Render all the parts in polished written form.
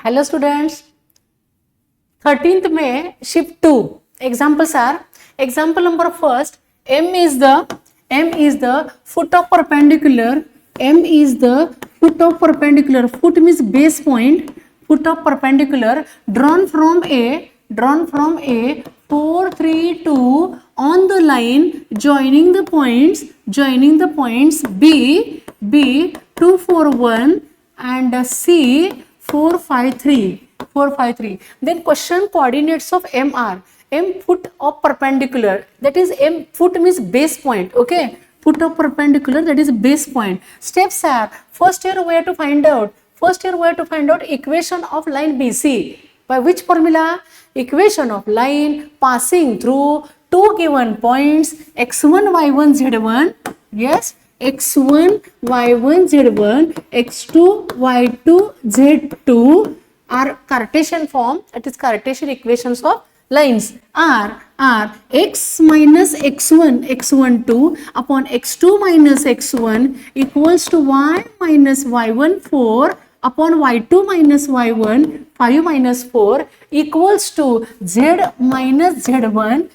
Hello students, 13th May shift 2 examples are example number first. M is the foot of perpendicular. M is the foot of perpendicular. Foot means base point. Foot of perpendicular drawn from A 4 3 2 on the line joining the points B 2 4 1 and C 4 5 3. Then question coordinates of M are M foot of perpendicular, that is M foot means base point. Okay, foot of perpendicular, that is base point. Steps are first here we have to find out equation of line BC. By which formula? Equation of line passing through two given points x1 y1 z1. Yes, x1 y1 z1, x2 y2 z2 are Cartesian form, that is Cartesian equations of lines. Are x minus x1 2 upon x2 minus x1 equals to y minus y1 4 upon y2 minus y1 5 minus 4 equals to z minus z1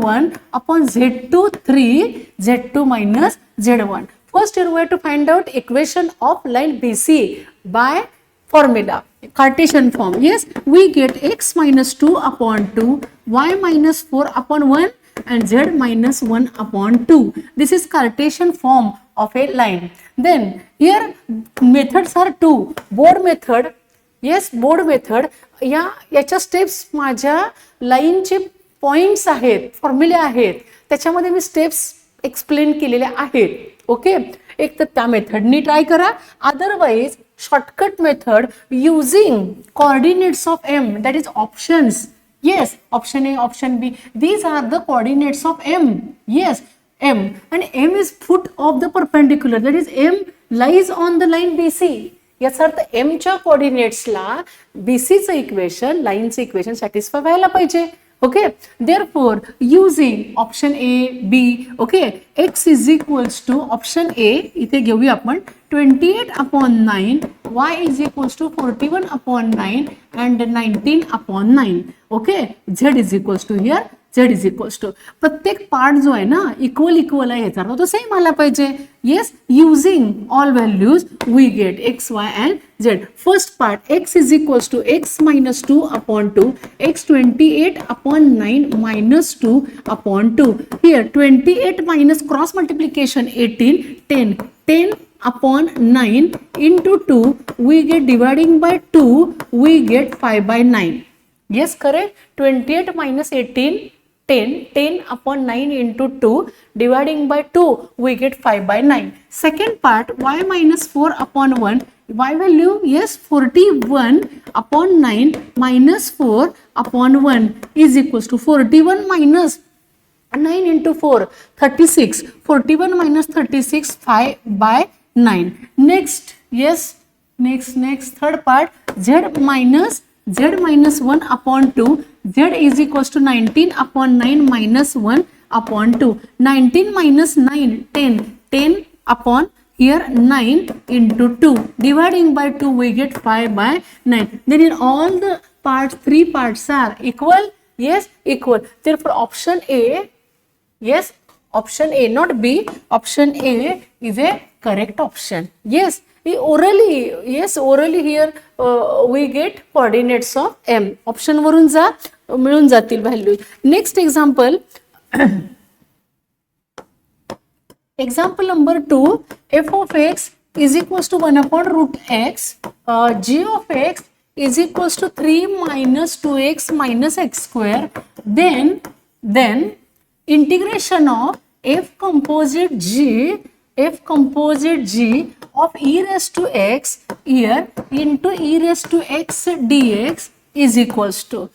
1 upon z2 3 z2 minus z1. First here we have to find out equation of line BC by formula, Cartesian form. Yes, we get x minus 2 upon 2, y minus 4 upon 1 and z minus 1 upon 2. This is Cartesian form of a line. Then here methods are two. Board method. Yes, board method. याच्या steps माझ्या लाईनचे points आहेत, फॉर्म्युले आहेत, त्याच्यामध्ये मी steps explain केलेले आहेत. Okay, एक तर त्या मेथडनी ट्राय करा, otherwise shortcut method using coordinates of M, that is options. Yes, option A, option B, these are the coordinates of M. Yes, M, and M is foot of the perpendicular, that is M lies on the line BC. याचा अर्थ M च्या कोऑर्डिनेट्सला BC चं equation, लाईनचं equation satisfy व्हायला पाहिजे. Okay, therefore using option A, B, okay, x is equals to option A, इथे घेऊया आपण 28 upon 9, y is equals to 41 upon 9 and 19 upon 9. Okay, z is equals to here, z is equals to, प्रत्येक part जो आहे ना equal आहे, याचा अर्थ तो सेम आला पाहिजे. Yes, using all values we get x, y and z. First part x is equals to x minus 2 upon 2, x 28 upon 9 minus 2 upon 2. Here 28 minus cross multiplication 18, 10 upon 9 into 2, we get dividing by 2, we get 5 by 9. Yes, correct. 28 minus 18, 10 upon 9 into 2 dividing by 2, we get 5 by 9. Second part, y minus 4 upon 1, y value, yes, 41 upon 9 minus 4 upon 1 is equals to 41 minus 9 into 4, 36. 41 minus 36, 5 by 9. Next, yes, next third part, z minus 1 upon 2, z is equals to 19 upon 9 minus 1 upon 2. 19 minus 9, 10 upon here 9 into 2. Dividing by 2, we get 5 by 9. Then in all the parts, three parts are equal. Yes, equal. Therefore, option A, yes, option A, not B. Option A is a correct option. Yes. Orally here we get coordinates of M. Option वरून जा मिळून जातील values. Next example, example number 2, f of x is equals to 1 upon root x, g of x is equals to 3 minus 2x minus x square. Then integration of f composite g of e raised to x here into e raised to x dx is equals to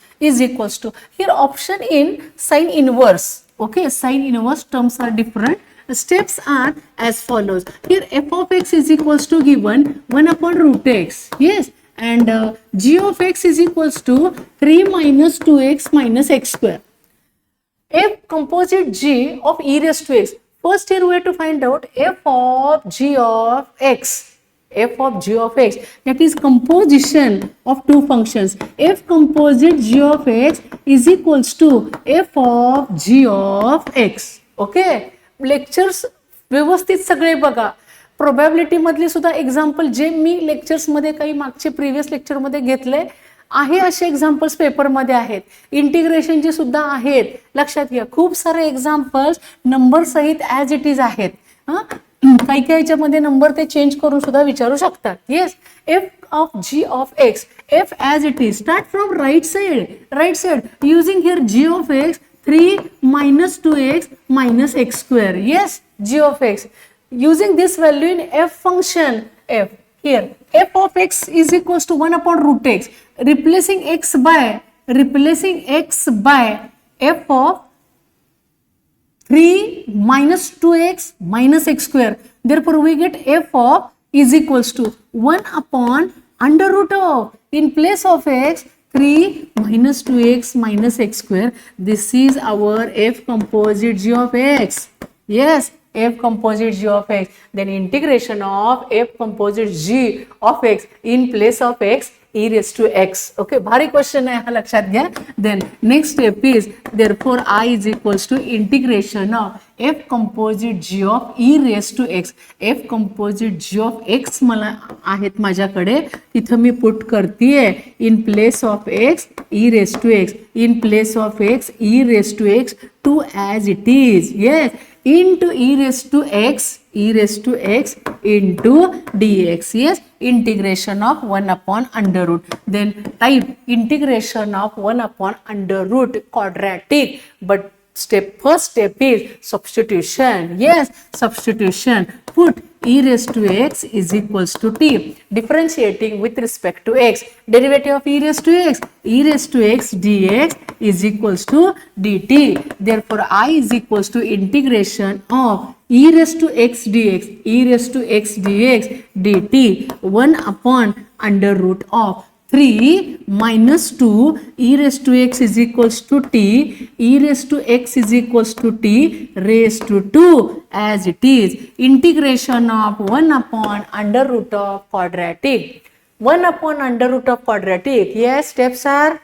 here option in sine inverse. Okay, sine inverse terms are different. The steps are as follows. Here f of x is equals to given 1 upon root x. Yes, and g of x is equals to 3 minus 2x minus x square. F composite g of e raised to x. First here we have to find out f of g of x. f of g of x, that is composition of two functions. F composite g of x is equals to f of g of x. Okay, lectures व्यवस्थित सगळे बघा. Probability मधले सुद्धा example जे मी lectures मध्ये काही मागचे previous lecture मध्ये घेतले आहे असे एक्झाम्पल्स पेपरमध्ये आहेत. इंटिग्रेशनचे सुद्धा आहेत. लक्षात घ्या, खूप सारे एक्झाम्पल्स नंबर सहित ॲज इट इज आहेत. काही काही याच्यामध्ये नंबर ते चेंज करून सुद्धा विचारू शकतात. Yes, F of G of X, F as it is, start from right side using here G of X 3 minus 2x minus x square. Yes, g of x. Using this value in f function f, here f of x is equals to 1 upon root x. Replacing x by f of 3 minus 2x minus x square. Therefore, we get f of is equals to 1 upon under root of, in place of x, 3 minus 2x minus x square. This is our f composite g of x. Yes, f composite g of x. Then integration of f composite g of x in place of x e raised to x. Okay, भारी question है, लक्षात घ्या. Then next step is, therefore I is equals to integration of f composite g of e raised to x. f composite g of x मला आहेत माझ्याकडे, तिथं me put करतीये in place of x e raised to x, in place of x e raised to x, to as it is. Yes, into e raised to x into dx. Yes, integration of 1 upon under root. Then type integration of 1 upon under root quadratic, but first step is substitution. Yes, substitution. Put e raised to x is equals to t. Differentiating with respect to x. Derivative of e raised to x dx is equals to dt. Therefore, I is equals to integration of e raised to x dx dt 1 upon under root of 3 minus 2 e raised to x is equals to t, e raised to x is equals to t raised to 2 as it is. Integration of 1 upon under root of quadratic. 1 upon under root of quadratic. Yes, steps are,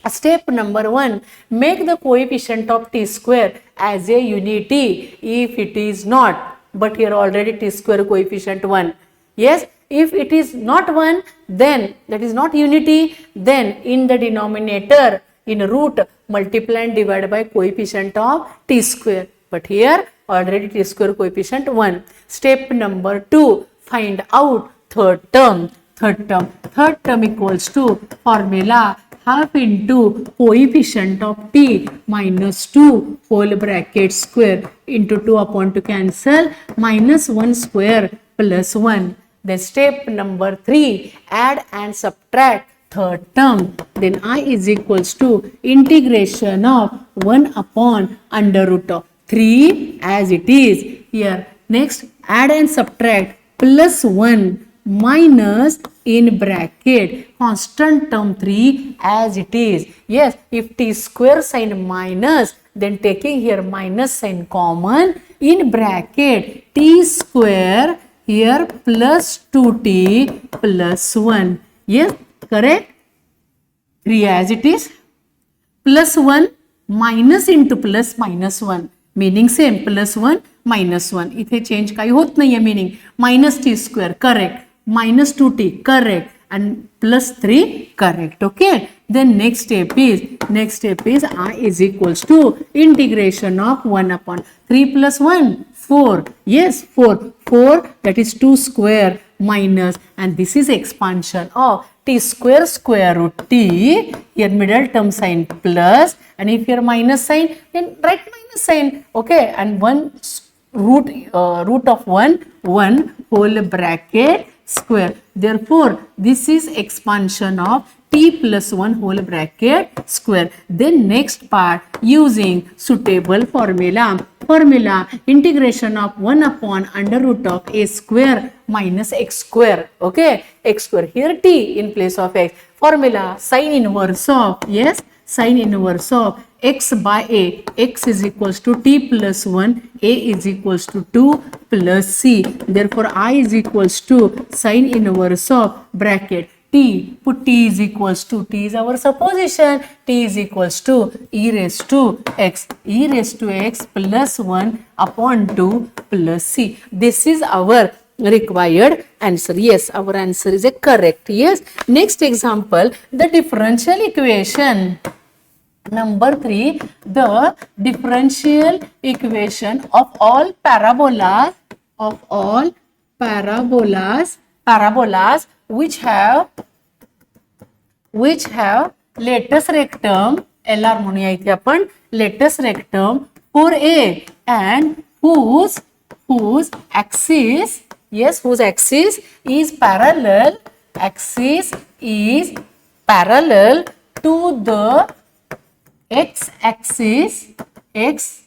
step number 1, make the coefficient of t square as a unity if it is not, but here already t square coefficient 1. Yes, if it is not 1, then that is not unity, then in the denominator, in root, multiply and divide by coefficient of t square. But here already t square coefficient 1. Step number 2, find out third term. Third term equals to formula half into coefficient of t minus 2 whole bracket square into 2 upon 2 cancel minus 1 square plus 1. Then step number 3, add and subtract third term. Then I is equals to integration of 1 upon under root of 3 as it is. Here next add and subtract plus 1 minus in bracket constant term 3 as it is. Yes, if t square sign minus, then taking here minus sign common, in bracket t square here plus 2t plus 1. Yes, correct? 3 as it is, plus 1 minus into plus minus 1, meaning same, plus 1 minus 1. इथे change काही होत नाही आहे, meaning minus t square correct, minus 2t correct, and plus 3 correct. Okay, then next step is I is equals to integration of 1 upon 3 plus 1 4. Yes, 4 that is 2 square minus, and this is expansion of t square square root t, here middle term sign plus, and if here minus sign, then write minus sign. Okay, and 1 root of 1 whole bracket square. Therefore, this is expansion of t plus 1 whole bracket square. Then next part, using suitable formula integration of 1 upon under root of a square minus x square. Okay, x square, here t in place of x. Formula sin inverse of, yes, sine inverse of x by a. X is equals to t plus 1, a is equals to 2 plus c. Therefore I is equals to sine inverse of bracket t. Put t is equals to, t is our supposition, t is equals to e raised to x. E raised to x plus 1 upon 2 plus c. This is our required answer. Yes, our answer is a correct. Yes. Next example, the differential equation. Number 3, the differential equation of all parabolas which have lattice rectum, LR म्हणूया इथे आपण lattice rectum 4a and whose axis, yes, whose axis is parallel to the x-axis is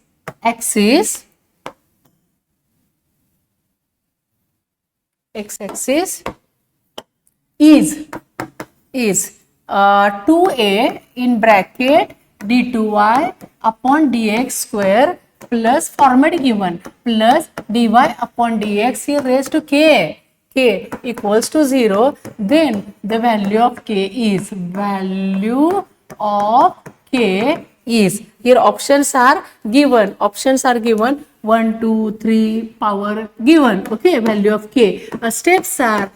2a in bracket d2y upon dx square plus format given plus dy upon dx here raised to k equals to 0. Then the value of k is here options are given 1 2 3 power given. Okay, value of k. Steps are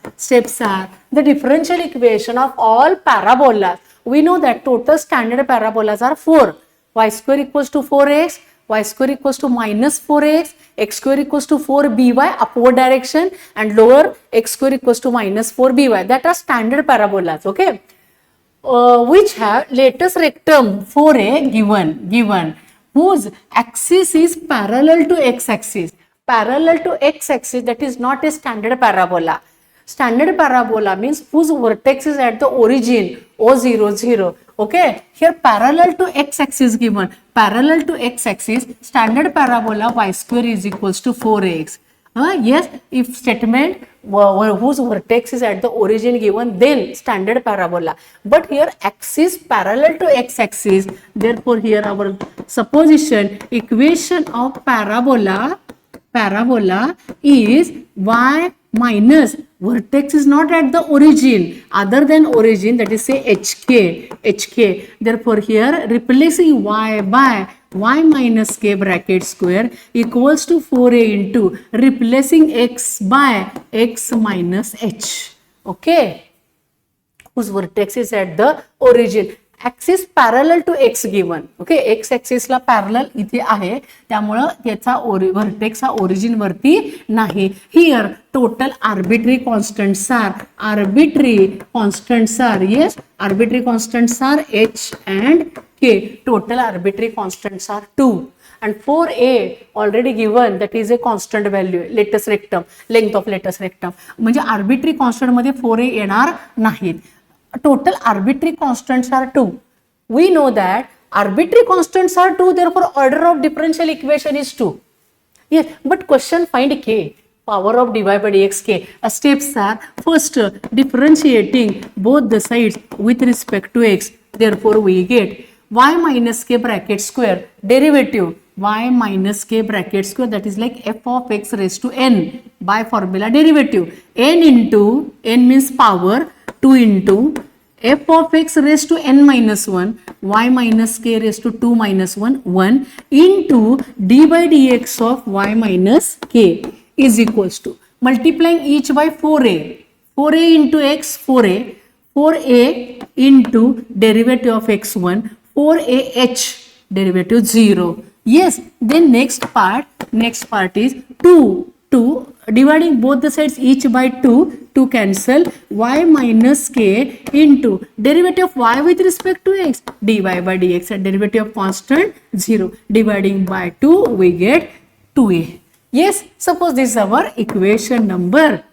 the differential equation of all parabolas. We know that total standard parabolas are 4. Y square equals to 4x, y square equals to minus 4x, x square equals to 4by upward direction, and lower x square equals to minus 4by. That are standard parabolas. Okay, which have lattice rectum 4a given whose axis is parallel to x-axis. That is not a standard parabola. Standard parabola means whose vertex is at the origin O0 0. Okay, here parallel to x-axis given. Parallel to x-axis, standard parabola y square is equals to 4x. Yes, if statement whose vertex is at the origin given, then standard parabola. But here axis parallel to x-axis, therefore here our supposition equation of parabola is y minus vertex is not at the origin, other than origin, that is say hk. Therefore here replacing y by y minus k bracket square equals to 4a into replacing x by x minus h. Okay, whose vertex is at the origin. Axis parallel to x given. Okay, x axis La parallel इथे आहे, त्यामुळे त्याचा vertex हा origin वरती नाही. Here total arbitrary constants are yes, arbitrary constants are h and k. Total arbitrary constants are 2. And 4a already given, that is a constant value, lattice rectum, length of lattice rectum. म्हणजे arbitrary constant मध्ये 4a येणार नाहीत. Total arbitrary constants are 2. We know that arbitrary constants are 2, therefore order of differential equation is 2. Yes, but question find k, power of dy by dx k. Steps are first differentiating both the sides with respect to x. Therefore we get y minus k bracket square derivative y minus k bracket square, that is like f of x raised to n by formula derivative. N into n means power, 2 into f of x raised to n minus 1 y minus k raised to 2 minus 1 into d by dx of y minus k is equals to multiplying each by 4a into x 4a into derivative of x1 4ah derivative 0. Yes, then next part is 2 dividing both the sides each by 2 to cancel y minus k into derivative of y with respect to x dy by dx and derivative of constant 0, dividing by 2 we get 2a. Yes, suppose this is our equation number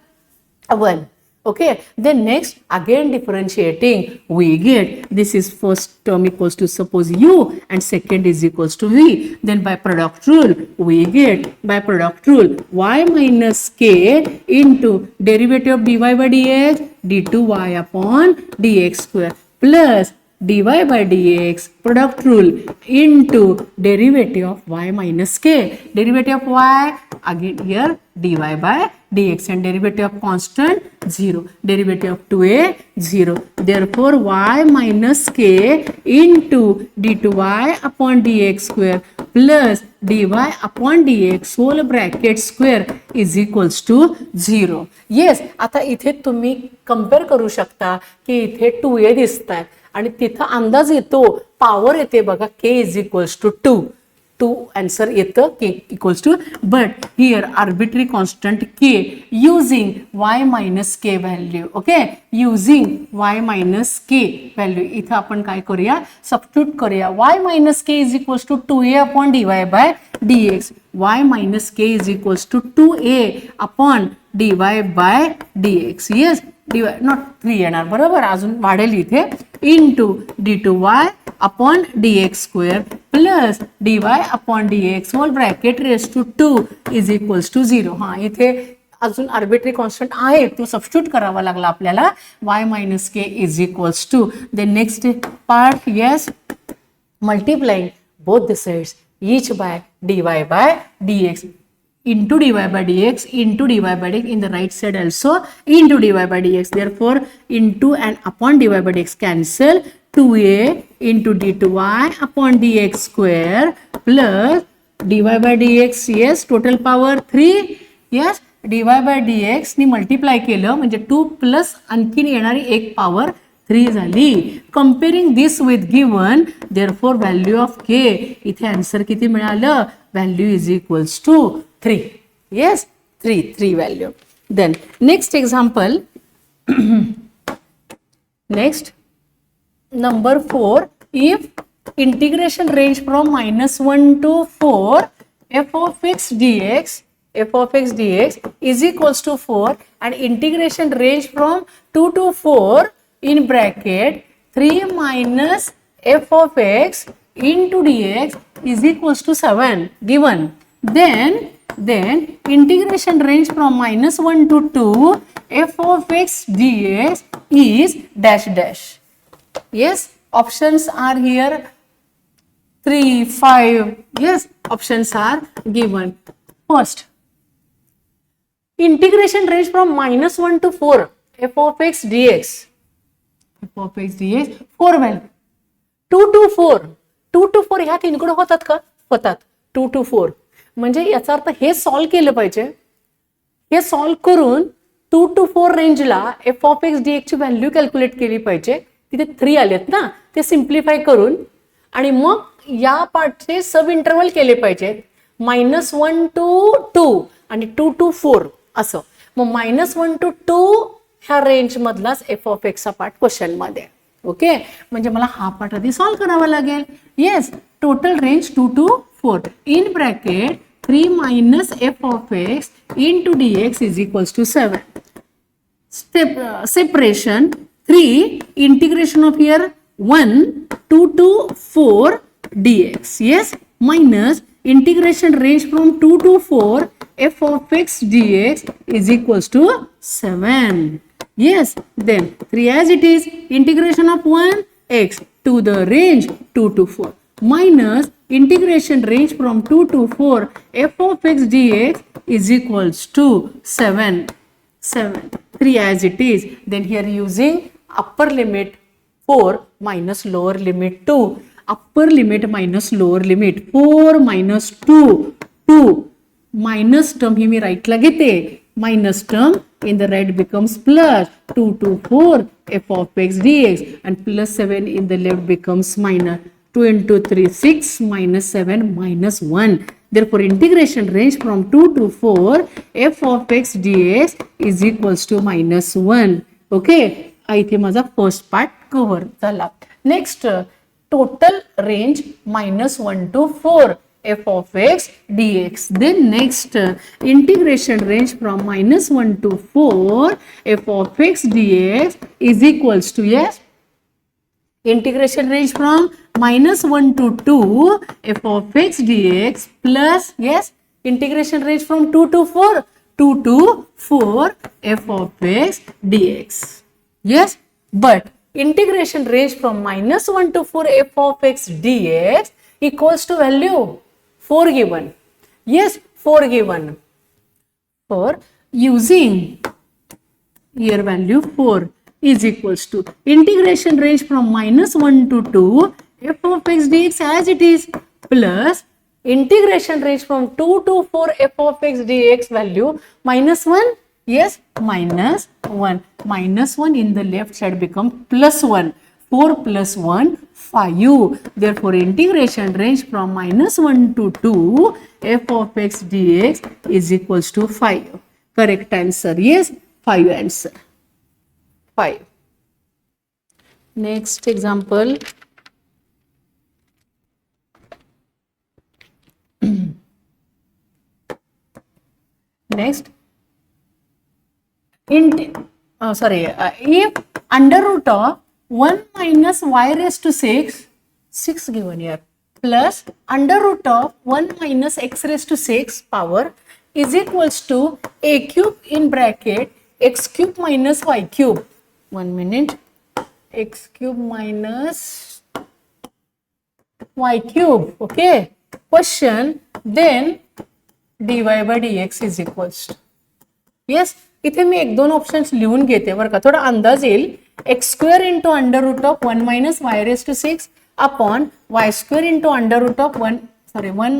1. Okay, then next again differentiating we get this is first term equals to suppose u and second is equals to v. Then by product rule we get y minus k into derivative of dy by dx d2y upon dx square plus dy by dx product rule into derivative of y minus k. Derivative of y again here dy by dx and derivative of constant 0. Derivative of 2a 0. Therefore y minus k into d2y upon dx square plus dy upon dx whole bracket square is equals to 0. Yes, आता इथे तुम्ही compare करू शकता की इथे 2a दिसतात आणि तिथं अंदाज येतो पॉवर येते बघा k is equals to 2. 2 answer येतं k equals to but here arbitrary constant k using y minus k value. Okay, using y minus k value इथं आपण काय करूया सबस्टिट्यूट करूया. y minus k is equals to 2a upon dy by dx. y minus k is equals to 2a upon dy by dx. Yes, dy not 3 येणार बरोबर, अजून वाढेल इथे into d2y upon dx square plus dy upon dx whole bracket raise to 2 is equals to 0. हा इथे अजून arbitrary constant आहे तो सबस्टिट्यूट करावा लागला आपल्याला. y minus k is equals to then next part yes multiplying both the sides each by dy by dx into dy by dx into dy by dx in the right side also into dy by dx. Therefore into and upon dy by dx cancel. 2a into d2y upon dx square plus dy by dx. Yes, total power 3. Yes, dy by dx नि multiply केलं म्हणजे 2 plus आणखीन येणारी एक power 3 झाली. Comparing this with given therefore value of k इथे answer किती मिळालं value is equals to 3. Yes 3 value. Then next example next number 4 if integration range from -1 to 4 f of x dx is equals to 4 and integration range from 2 to 4 in bracket 3 minus f of x into dx is equals to 7 given. Then integration range from -1 to 2 f of x dx is dash dash. Yes, options are here 3, 5. Yes, options are given. First, integration range from -1 to 4 f of x dx. f of x dx 4 value 2 to 4 2 to 4 ह्या तीनकडे होतात का होतात 2 to 4 म्हणजे याचा अर्थ हे solve केलं पाहिजे. हे solve करून 2 to 4 रेंजला f of x dx ची व्हॅल्यू कॅल्क्युलेट केली पाहिजे. तिथे 3 आलेत ना ते सिम्प्लिफाय करून आणि मग या पार्टचे सब इंटरवल केले पाहिजेत -1 to 2 आणि 2 to 4 असं. मग -1 to 2 ह्या रेंज मधलाच f of x चा पार्ट क्वेश्चन मध्ये. ओके, म्हणजे मला हा पार्ट आधी सॉल्व करावा लागेल. Yes, total range 2 to 4 in bracket 3 minus f of x into dx is equals to 7. Step separation 3 integration of here 1 2 to 4 dx. Yes, minus integration range from 2 to 4 f of x dx is equals to 7. Yes, then 3 as it is integration of 1 x to the range 2 to 4 minus integration range from 2 to 4 f of x dx is equals to 7. 3 as it is. Then here using upper limit 4 minus lower limit 2. Upper limit minus lower limit 4 minus 2 minus term ही मी राईटला घेते. Minus term in the right becomes plus 2 to 4 f of x dx and plus 7 in the left becomes minus 2 into 3 6 minus 7 minus 1. Therefore integration range from 2 to 4 f of x dx is equals to -1. Okay, इथे माझा first part cover झाला. Next total range -1 to 4 f of x dx. Then next integration range from -1 to 4 f of x dx is equals to yes integration range from -1 to 2 f of x dx plus yes integration range from 2 to 4 2 to 4 f of x dx. Yes, but integration range from -1 to 4 f of x dx equals to value 4 given. Yes, 4 given. For using here value 4 is equals to integration range from -1 to 2 f of x dx as it is plus integration range from 2 to 4 f of x dx value -1. Yes, -1. -1 in the left side become +1. 4 plus 1, 5. Therefore, integration range from -1 to 2 f of x dx is equals to 5. Correct answer. Yes, 5 answer. 5. Next example. Next. If under root of 1 minus y raised to 6 given here, plus under root of 1 minus x raised to 6 power is equals to a cube in bracket x cube minus y cube. 1 minute. X cube minus y cube. Okay. Question. Then dy by dx is equals to. Yes. इथे मी 1-2 options लिहून घेते बरं का, थोडा अंदाज येईल. X square into under root of 1 minus Y raise to 6 upon Y square into under root of 1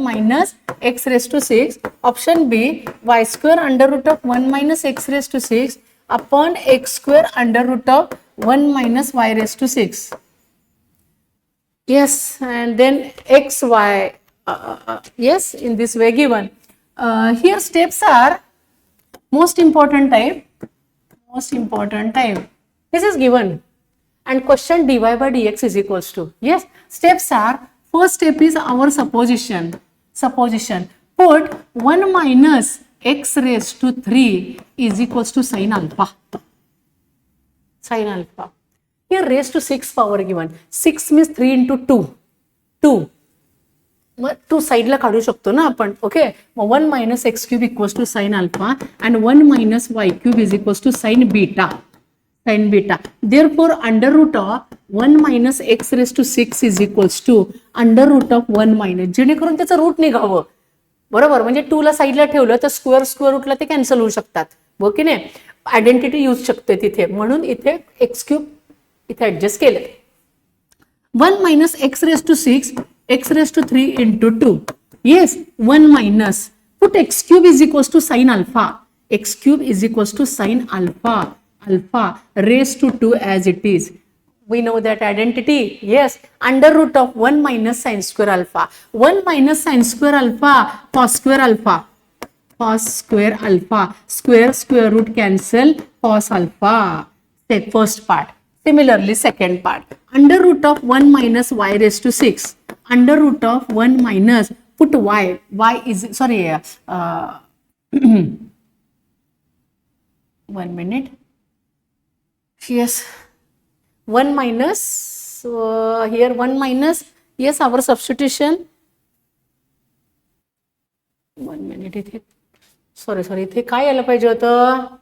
minus X raise to 6. Option B Y square under root of 1 minus X raise to 6 upon X square under root of 1 minus Y raise to 6. Yes, and then x y. Yes, in this way given. Here steps are most important type. This is given and question dy by dx is equals to. Yes, steps are, first step is our supposition. Put 1 minus x raised to 3 is equals to sin alpha. Here raised to 6 power given. 6 means 3 into 2. मग 2 साइडला काढू शकतो ना आपण. Okay, mug 1 minus x cube equals to sin alpha and 1 minus y cube is equals to sin beta. Therefore, under root of 1 minus x raised to 6 is equals to under root of 1 minus, जेणेकरून त्याचं root निघावं. बरोबर, म्हणजे 2 ला साइडला ठेवलं तर square रूटला ते cancel होऊ शकतात. हो की नाही, आयडेंटिटी यूज शकते तिथे, म्हणून इथे एक्स क्यूब इथे ऍडजस्ट केलं. 1 minus x raised to 6 x raised to 3 into 2. Yes, 1 minus, put x cube is equals to sin alpha. X cube is equals to sin alpha raised to 2 as it is. We know that identity. Yes, under root of 1 minus sin square alpha. 1 minus sin square alpha, cos square alpha. Square root cancel, cos alpha. Take first part. Similarly, second part. Under root of 1 minus y raised to 6. Under root of 1 minus, put y is, sorry, 1 minute. Yes, 1 minus, here 1 minus, yes, our substitution. 1 minute इथे, sorry, इथे काय यायला पाहिजे होतं?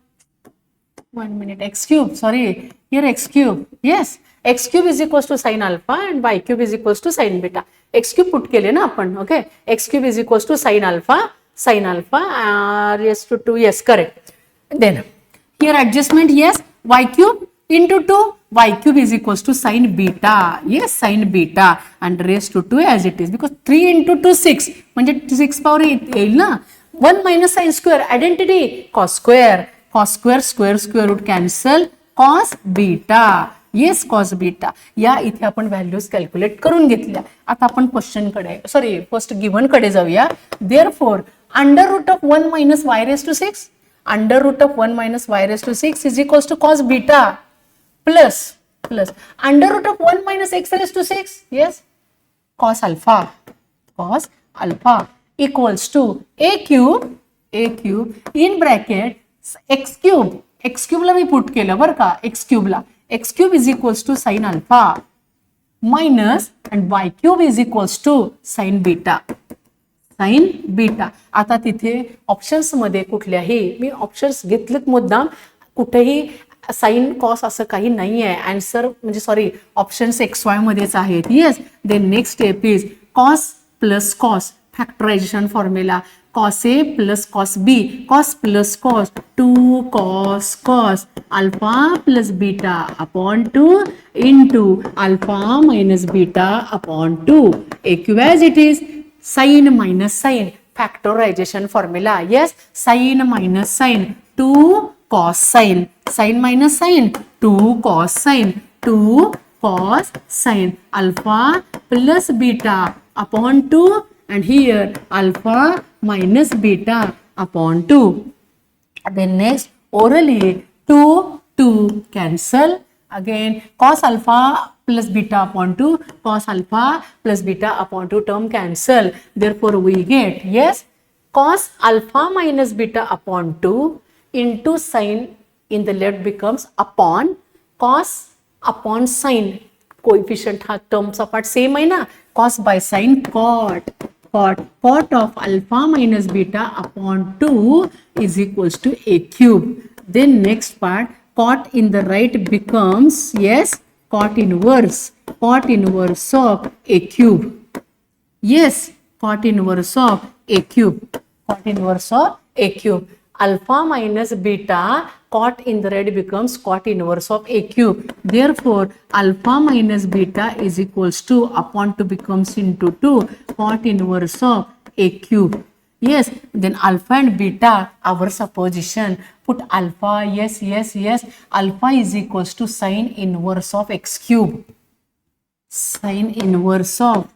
1 minute, x cube, sorry, here x cube. Yes, x cube is equals to sin alpha and y cube is equals to sin beta. x cube put केले ना आपण. Okay, x cube is equals to sin alpha raised to 2. Yes, correct. Then here adjustment. Yes, y cube into 2, y cube is equals to sin beta. Yes, sin beta and raised to 2 as it is, because 3 into 2 6 म्हणजे 6 power येईल ना. 1 minus sin square, identity cos square square root cancel, cos beta. Yes, cos beta. या इथे आपण values calculate करून घेतल्या. आता आपण क्वेश्चन कडे, सॉरी, फर्स्ट गिव्हन कडे जाऊया. Therefore under root of 1 minus y raised to 6, under root of 1 minus y raised to 6 is equals to cos beta plus under root of 1 minus x raised to 6, yes, cos alpha equals to a cube in bracket x cube ला मी put केलं बरं का, x cube is equals to sin alpha minus and y cube is equals to sin beta. आता तिथे options मध्ये कुठल्याही, मी options घेतलेत मुद्दाम, कुठेही साइन कॉस असं काही नाही आहे. आन्सर म्हणजे सॉरी ऑप्शन्स XY मध्येच आहेत. Yes. Then next step is cos plus cos factorisation formula. cos A plus cos B, cos plus cos 2 cos cos alpha plus beta upon 2 into alpha minus beta upon 2 eq as it is. Sin minus sin factorization formula. Yes, sin minus sin 2 cos sin, sin minus sin 2 cos sin, 2 cos sin alpha plus beta upon 2 and here alpha minus beta upon 2. Then next orally 2 cancel. Again cos alpha plus beta upon 2, cos alpha plus beta upon 2 term cancel. Therefore we get, yes, cos alpha minus beta upon 2 into sin in the left becomes upon cos upon sin. Coefficient हा termचा part same आहे ना. cos by sin cot of alpha minus beta upon 2 is equals to a cube. Then next part, cot in the right becomes, yes, cot inverse of a cube. Yes, cot inverse of a cube. Cot inverse of a cube. Alpha minus beta, cot in the right becomes cot inverse of a cube. Therefore, alpha minus beta is equals to upon 2 becomes into 2 cot inverse of a cube. Yes, then alpha and beta, our supposition. Put alpha, yes. Alpha is equals to sin inverse of x cube. Sin inverse of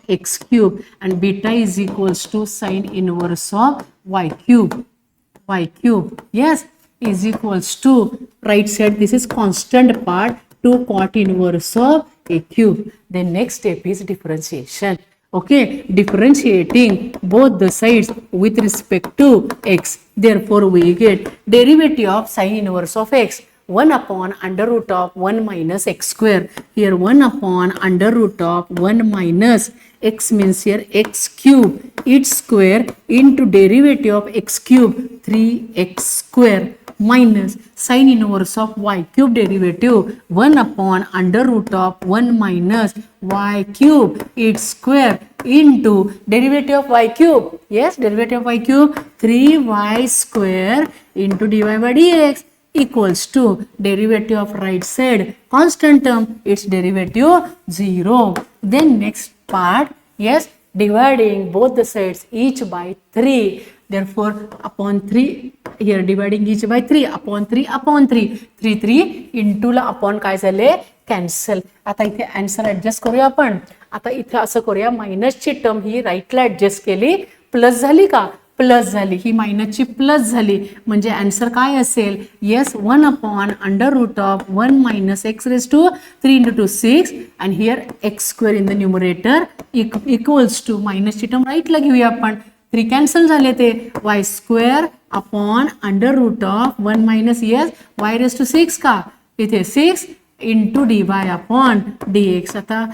x cube, and beta is equals to sin inverse of y cube. Yes, is equals to right side, this is constant part, 2 cot inverse of a cube. Then next step is differentiation. Okay, differentiating both the sides with respect to x. Therefore we get derivative of sin inverse of x, 1 upon under root of 1 minus x square. Here 1 upon under root of 1 minus x means here x cube, its square into derivative of x cube 3x square minus sin inverse of y cube derivative 1 upon under root of 1 minus y cube its square into derivative of y cube. Yes, derivative of y cube 3y square into dy by dx equals to derivative of right side constant term, its derivative 0. Then next part, yes, dividing both the sides each by 3. Therefore upon 3, here dividing each by 3 upon 3 into La upon काय झाले cancel. आता इथे answer adjust करूया आपण. आता इथे असं करूया, मायनसची टर्म ही राईटला ऍडजस्ट केली, प्लस झाली का, प्लस झाली, ही मायनसची प्लस झाली, म्हणजे आन्सर काय असेल, yes 1 upon under root of 1 minus x raise to 3 into 2 6 and here x square in the numerator equals to मायनसची टर्म राईटला घेऊया आपण, 3 कॅन्सल झाले ते, y square upon under root of 1 minus yes y raise to 6 का, इथे 6 into dy upon dx. आता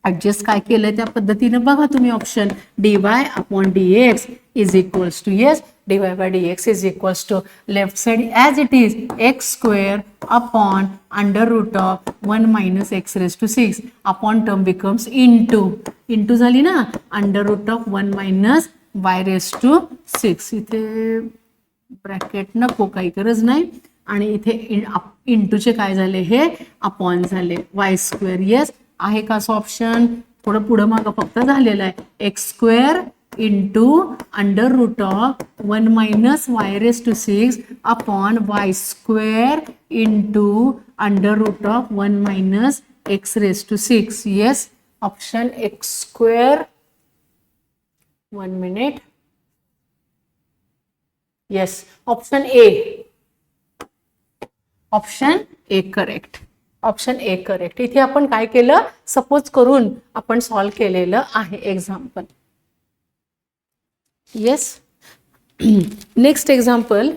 adjust काय केलंय त्या पद्धतीने बघा तुम्ही option, dy upon dx is equals to yes dy by dx is equals to left side as it is x square upon under root of 1 minus x raise to 6 upon term becomes into झाली ना, under root of 1 minus y raise to 6, इथे bracket नको, काही गरज नाही, आणि इथे इंटूचे काय झाले, हे अपॉन झाले, y स्क्वेअर येस आहे का असं ऑप्शन, थोडं पुढं मागं फक्त झालेलं आहे, X square into under root of 1 minus Y raise to 6 upon Y square into under root of 1 minus x raise to 6. Yes, option X square, 1 minute, yes option A correct, option A correct. इथे आपण काय केलं, suppose करून आपण solve केलेलं आहे example. Yes, next example,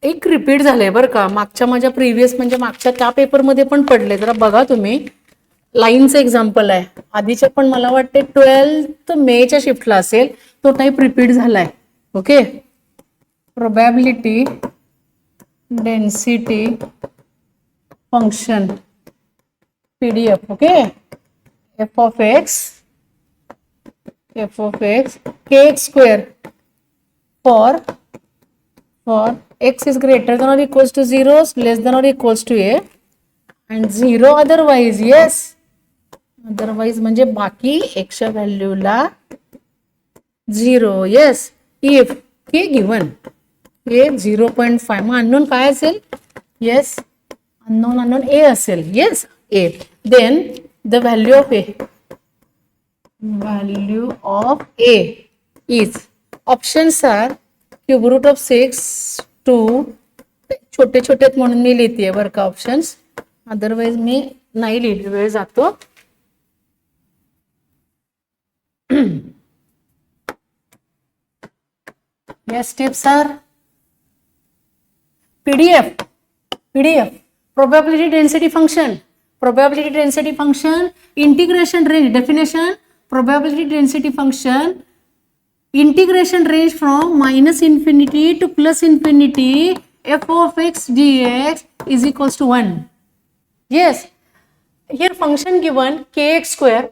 एक repeat झालंय बरं का, मागच्या माझ्या प्रिव्हियस म्हणजे मागच्या त्या पेपरमध्ये पण पडले, जरा बघा तुम्ही. लाईनचं एक्झाम्पल आहे. आधीचे पण मला वाटते 12 मेच्या शिफ्टला असेल, तो टाईप रिपीट झालाय. Okay, probability density function PDF. Okay, f of x kx square for x is greater than or equals to 0, less than or equals to a, and 0 otherwise. yes, otherwise म्हणजे बाकी x च्या व्हॅल्यूला 0. yes, if k given a 0.5, mug unknown काय असेल? yes, unknown a असेल. yes, a, then the value of a is, options are cube root of 6 to, छोटे छोटे म्हणून मी लिहिते बरं का ऑप्शन्स, अदरवाइज मी नाही लिहिली, वेळ जातो. yes, tips are PDF, probability density function, integration range definition. Probability density function, integration range from minus infinity to plus infinity, f of x dx is equals to 1. yes, here function given kx square,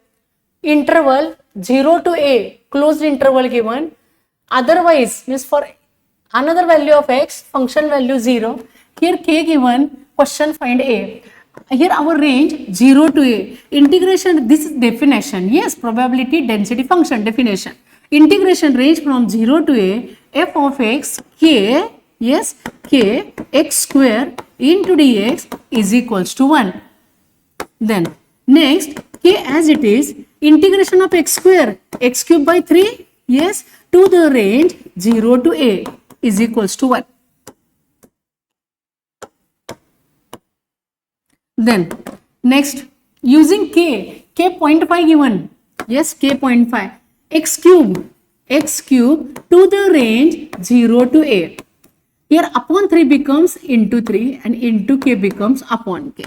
interval 0 to a, closed interval given, otherwise means for another value of x, function value 0. Here k given, question find a. Here our range 0 to a. Integration, this is definition. yes, probability density function definition. Integration range from 0 to a, f of x k, yes, k x square into dx is equals to 1. Then next, k as it is, integration of x square, x cube by 3, yes, to the range 0 to a is equals to 1. Then next, using k 0.5 given, yes, k 0.5, x cube to the range 0 to a. Here upon 3 becomes into 3 and into k becomes upon k.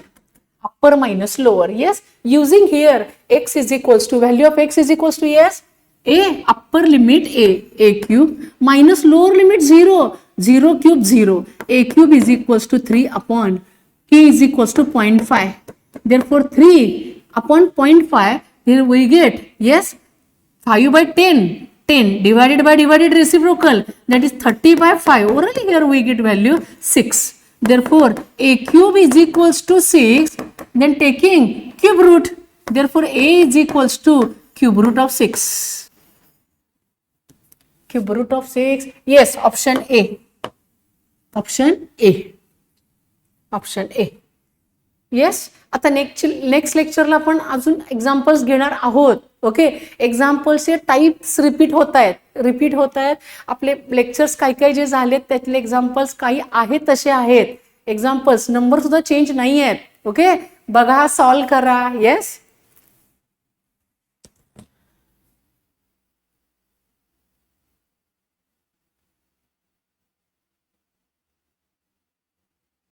Upper minus lower. yes, using here x is equals to, value of x is equals to, yes, a, upper limit a cube minus lower limit 0 cube 0, a cube is equals to 3 upon k is equals to 0.5. therefore 3 upon 0.5, here we get, yes, 5 by 10 divided by divided reciprocal, that is 30 by 5. Orally here we get value 6. Therefore a cube is equals to 6, then taking cube root, therefore a is equals to cube root of 6. Cube root of 6. yes, option A. yes, आता next लेक्चरला आपण अजून examples घेणार आहोत. Okay, एक्झाम्पल्सचे types repeat होत आहेत. आपले lectures काही जे झालेत त्यातले एक्झाम्पल्स काही आहेत तसे आहेत. एक्झाम्पल्स नंबर सुद्धा चेंज नाही आहेत. ओके, बघा, सॉल्व करा. येस,